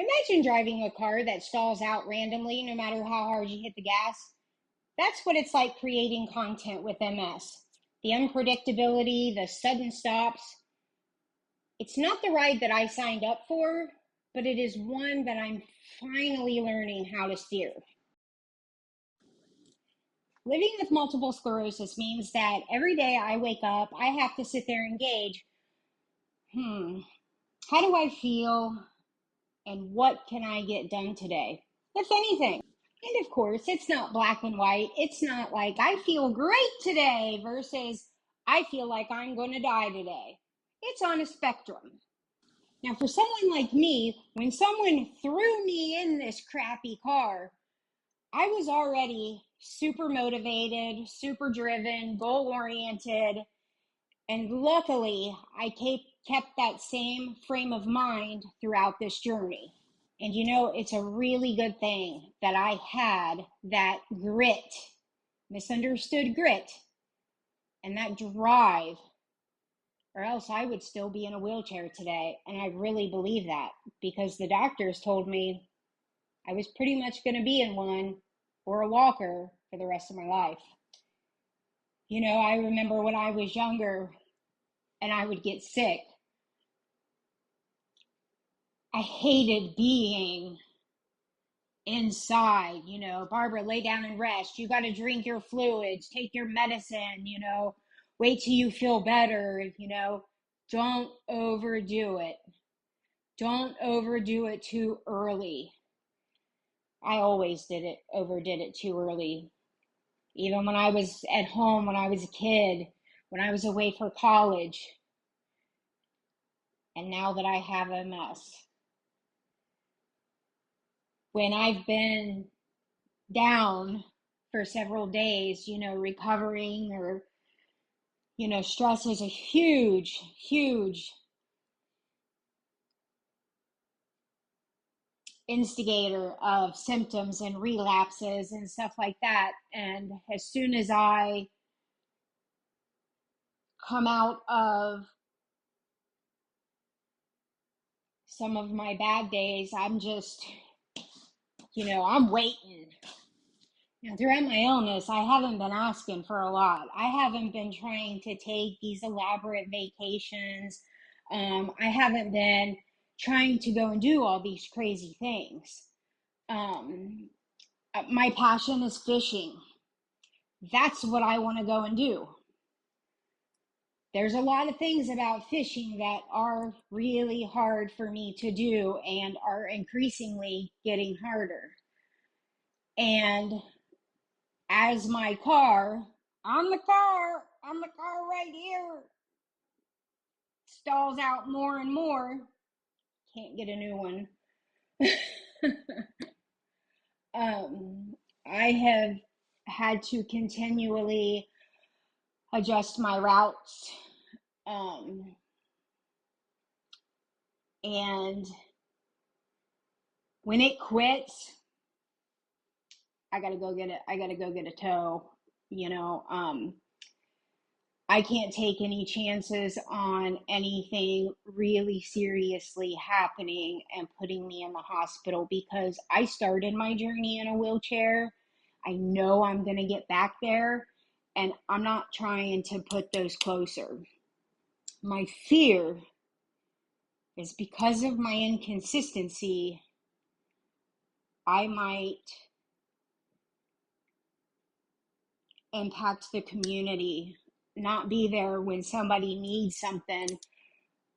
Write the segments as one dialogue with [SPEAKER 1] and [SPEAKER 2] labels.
[SPEAKER 1] Imagine driving a car that stalls out randomly no matter how hard you hit the gas. That's what it's like creating content with MS. The unpredictability, the sudden stops. It's not the ride that I signed up for, but it is one that I'm finally learning how to steer. Living with multiple sclerosis means that every day I wake up, I have to sit there and gauge, how do I feel and what can I get done today, if anything? And of course, it's not black and white. It's not like I feel great today versus I feel like I'm going to die today. It's on a spectrum. Now, for someone like me, when someone threw me in this crappy car, I was already super motivated, super driven, goal oriented, and luckily I kept that same frame of mind throughout this journey. And it's a really good thing that I had that grit, misunderstood grit, and that drive, or else I would still be in a wheelchair today. And I really believe that because the doctors told me I was pretty much going to be in one or a walker for the rest of my life. I remember when I was younger and I would get sick, I hated being inside. Barbara, lay down and rest. You got to drink your fluids, take your medicine, wait till you feel better. Don't overdo it. Don't overdo it too early. I always overdid it too early. Even when I was at home, when I was a kid, when I was away for college, and now that I have MS. When I've been down for several days, recovering or, stress is a huge, huge instigator of symptoms and relapses and stuff like that. And as soon as I come out of some of my bad days, I'm just, I'm waiting. Throughout my illness, I haven't been asking for a lot. I haven't been trying to take these elaborate vacations. I haven't been trying to go and do all these crazy things. My passion is fishing. That's what I want to go and do. There's a lot of things about fishing that are really hard for me to do and are increasingly getting harder. And as my car, I'm the car right here, stalls out more and more, can't get a new one. I have had to continually adjust my routes. And when it quits, I gotta go get it. I gotta go get a tow. I can't take any chances on anything really seriously happening and putting me in the hospital because I started my journey in a wheelchair. I know I'm going to get back there, and I'm not trying to put those closer. My fear is because of my inconsistency, I might impact the community, not be there when somebody needs something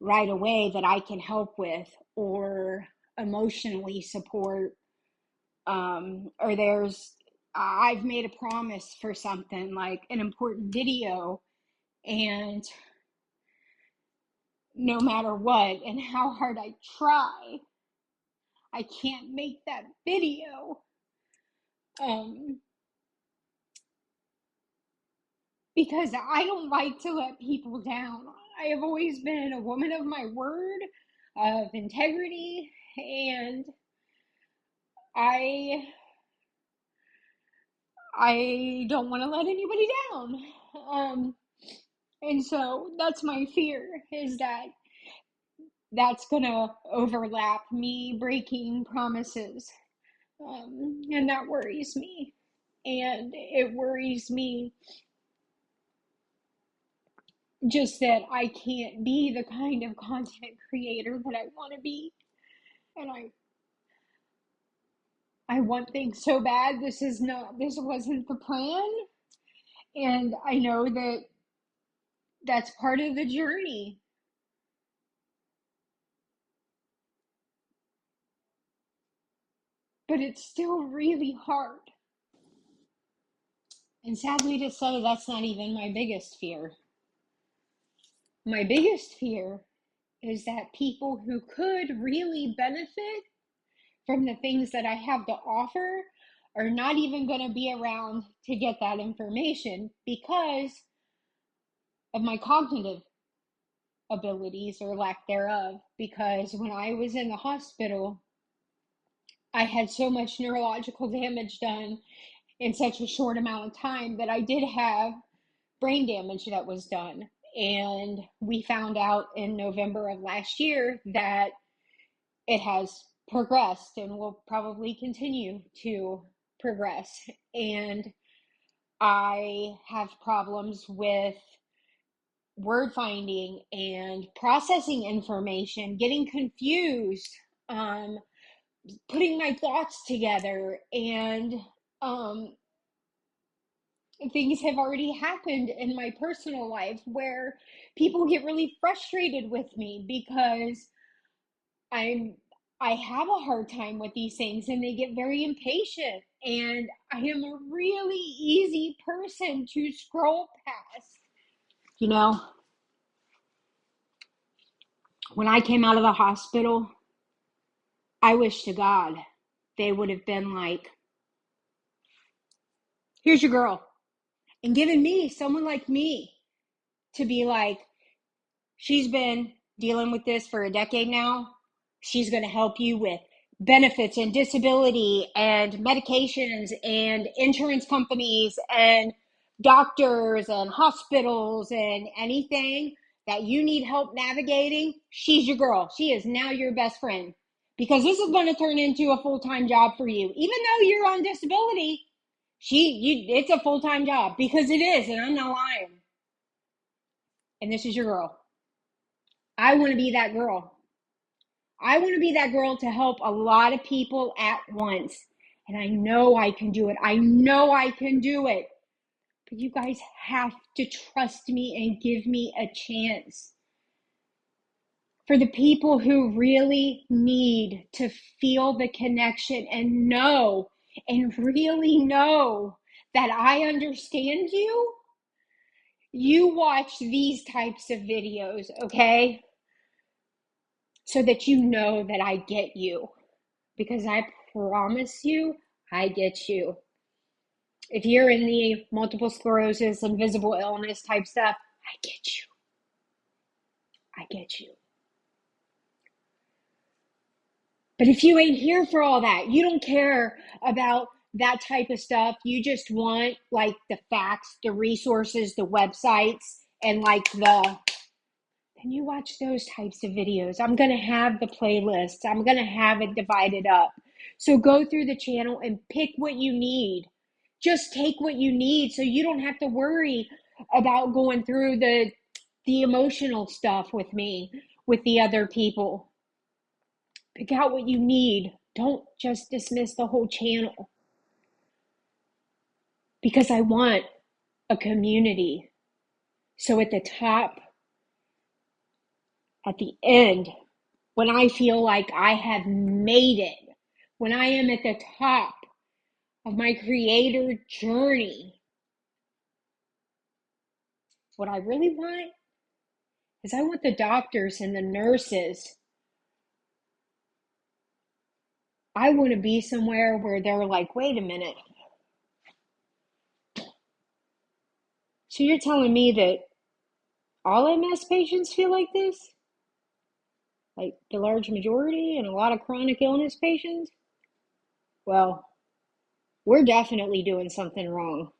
[SPEAKER 1] right away that I can help with or emotionally support. Or I've made a promise for something like an important video, and no matter what and how hard I try, I can't make that video. Because I don't like to let people down. I have always been a woman of my word, of integrity, and I don't want to let anybody down. And so that's my fear, is that that's gonna overlap me breaking promises. And that worries me. And it worries me just that I can't be the kind of content creator that I want to be. And I want things so bad. This wasn't the plan. And I know that that's part of the journey. But it's still really hard. And sadly to say, that's not even my biggest fear. My biggest fear is that people who could really benefit from the things that I have to offer are not even going to be around to get that information because of my cognitive abilities or lack thereof. Because when I was in the hospital, I had so much neurological damage done in such a short amount of time that I did have brain damage that was done. And we found out in November of last year that it has progressed and will probably continue to progress. And I have problems with word finding and processing information, getting confused, um, putting my thoughts together, and um, things have already happened in my personal life where people get really frustrated with me because I'm I have a hard time with these things and they get very impatient, and I am a really easy person to scroll past. You know, when I came out of the hospital, I wish to God they would have been like, here's your girl, and given me someone like me to be like, she's been dealing with this for a decade now. She's going to help you with benefits and disability and medications and insurance companies and doctors and hospitals and anything that you need help navigating. She's your girl. She is now your best friend because this is going to turn into a full-time job for you. Even though you're on disability, it's a full-time job because it is, and I'm not lying. And this is your girl. I want to be that girl. I want to be that girl to help a lot of people at once. And I know I can do it. I know I can do it. But you guys have to trust me and give me a chance. For the people who really need to feel the connection and know and really know that I understand you, you watch these types of videos, okay? So that you know that I get you. Because I promise you, I get you. If you're in the multiple sclerosis, invisible illness type stuff, I get you. I get you. But if you ain't here for all that, you don't care about that type of stuff. You just want like the facts, the resources, the websites, and like then you watch those types of videos. I'm going to have the playlists. I'm going to have it divided up. So go through the channel and pick what you need. Just take what you need so you don't have to worry about going through the emotional stuff with me, with the other people. Pick out what you need. Don't just dismiss the whole channel. Because I want a community. So at the top, at the end, when I feel like I have made it, when I am at the top of my creator journey, what I really want is I want the doctors and the nurses. I want to be somewhere where they're like, wait a minute. So you're telling me that all MS patients feel like this? Like the large majority and a lot of chronic illness patients? Well, we're definitely doing something wrong.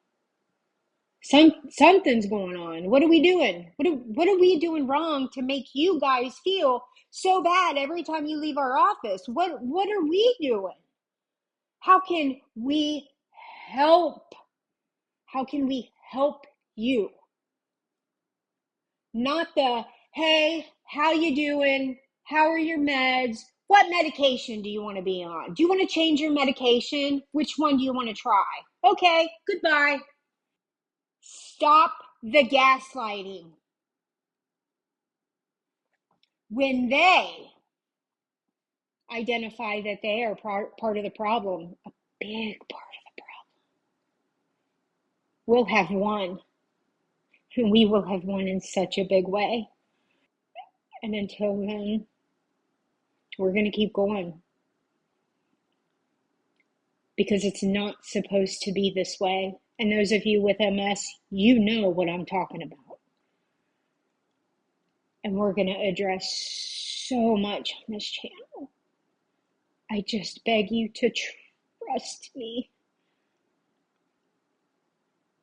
[SPEAKER 1] Something's going on. What are we doing? What are we doing wrong to make you guys feel so bad every time you leave our office? What are we doing? How can we help? How can we help you? Not the, hey, how you doing? How are your meds? What medication do you want to be on? Do you want to change your medication? Which one do you want to try? Okay, goodbye. Stop the gaslighting. When they identify that they are part of the problem, a big part of the problem, we'll have won. And we will have won in such a big way. And until then, we're going to keep going. Because it's not supposed to be this way. And those of you with MS, you know what I'm talking about. And we're going to address so much on this channel. I just beg you to trust me.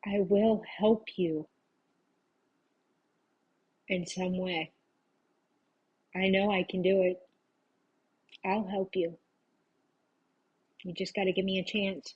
[SPEAKER 1] I will help you in some way. I know I can do it. I'll help you. You just got to give me a chance.